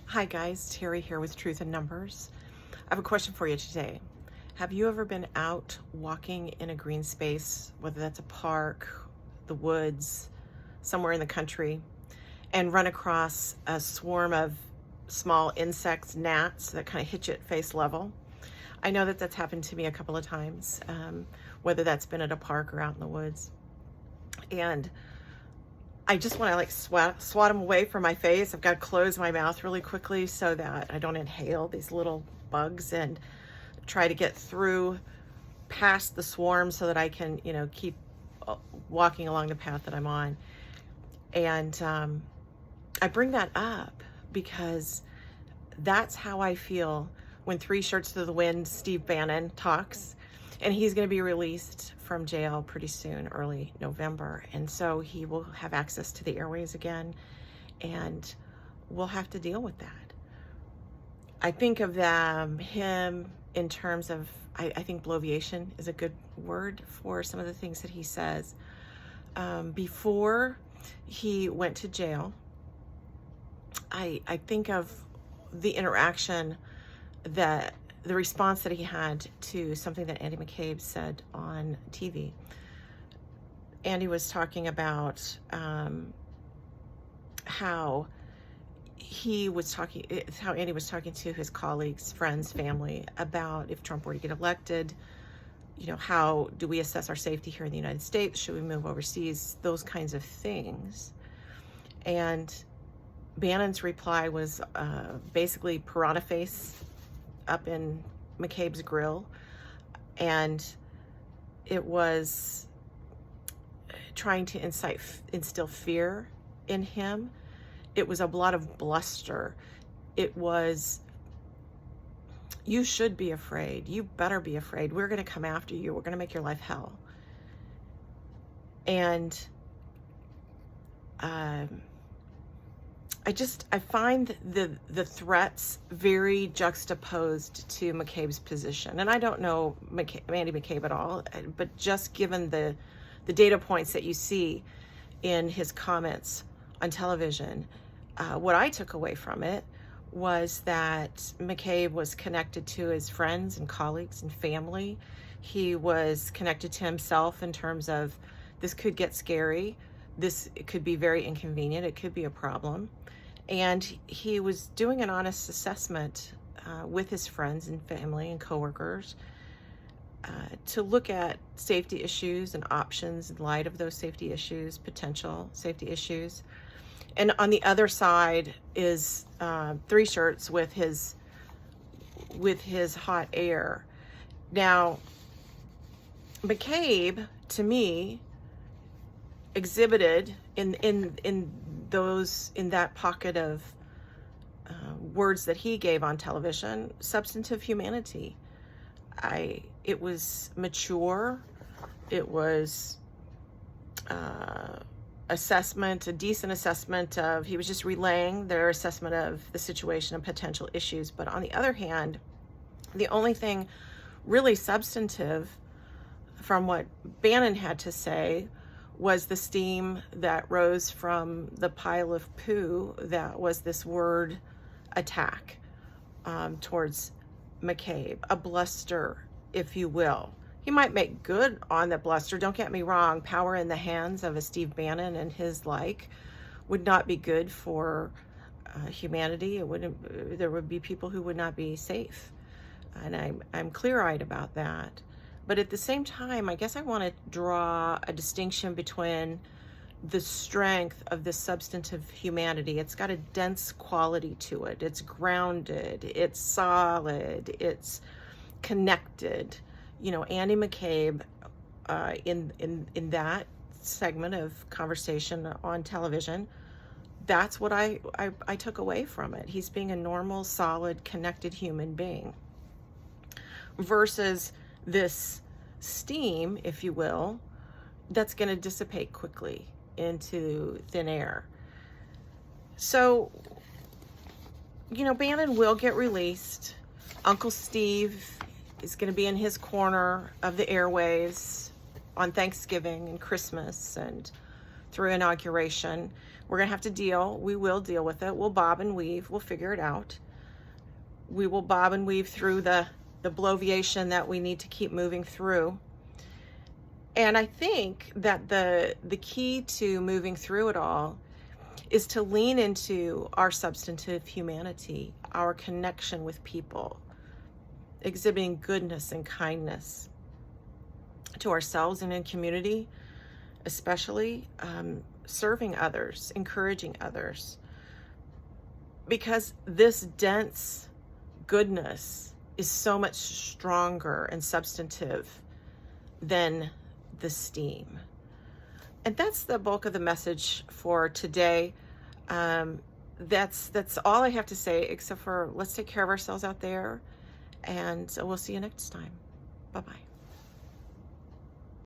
Hi guys, Terry here with Truth in Numbers. I have a question for you today. Have you ever been out walking in a green space, whether that's a park, the woods, somewhere in the country, and run across a swarm of small insects, gnats that kind of hit you at face level? I know that that's happened to me a couple of times, whether that's been at a park or out in the woods. And I just want to like swat them away from my face. I've got to close my mouth really quickly so that I don't inhale these little bugs and try to get through past the swarm so that I can, keep walking along the path that I'm on. And I bring that up because that's how I feel when Three Shirts to the Wind, Steve Bannon talks. And he's going to be released from jail pretty soon, early November. And so he will have access to the airways again, and we'll have to deal with that. I think of him in terms of, I think bloviation is a good word for some of the things that he says. Before he went to jail, I think of the interaction that the response that he had to something that Andy McCabe said on TV. Andy was talking about how Andy was talking to his colleagues, friends, family about if Trump were to get elected, how do we assess our safety here in the United States? Should we move overseas? Those kinds of things. And Bannon's reply was basically piranha face up in McCabe's grill, and it was trying to instill fear in him. It was a lot of bluster. It was, you should be afraid. You better be afraid. We're going to come after you. We're going to make your life hell. And I find the threats very juxtaposed to McCabe's position. And I don't know Andy McCabe at all, but just given the data points that you see in his comments on television, what I took away from it was that McCabe was connected to his friends and colleagues and family. He was connected to himself in terms of, this could get scary. It could be very inconvenient. It could be a problem. And he was doing an honest assessment with his friends and family and coworkers to look at safety issues and options in light of those safety issues, potential safety issues. And on the other side is Three Shirts with his hot air. Now, McCabe, to me, exhibited in that pocket of words that he gave on television, substantive humanity. It was mature. It was a decent assessment of, he was just relaying their assessment of the situation and potential issues. But on the other hand, the only thing really substantive from what Bannon had to say was the steam that rose from the pile of poo that was this word attack towards McCabe, a bluster, if you will. He might make good on the bluster, don't get me wrong. Power in the hands of a Steve Bannon and his like would not be good for humanity. There would be people who would not be safe, and I'm clear-eyed about that. But at the same time, I guess I want to draw a distinction between the strength of this substantive humanity. It's got a dense quality to it. It's grounded. It's solid. It's connected. Andy McCabe, in that segment of conversation on television, that's what I took away from it. He's being a normal, solid, connected human being. Versus this steam, if you will, that's going to dissipate quickly into thin air. So, Bannon will get released. Uncle Steve is going to be in his corner of the airwaves on Thanksgiving and Christmas and through inauguration. We're going to have to deal. We will deal with it. We'll bob and weave. We'll figure it out. We will bob and weave through the bloviation that we need to keep moving through. And I think that the key to moving through it all is to lean into our substantive humanity, our connection with people, exhibiting goodness and kindness to ourselves and in community, especially serving others, encouraging others. Because this dense goodness is so much stronger and substantive than the steam. And that's the bulk of the message for today. That's all I have to say, except for let's take care of ourselves out there, and we'll see you next time. Bye-bye.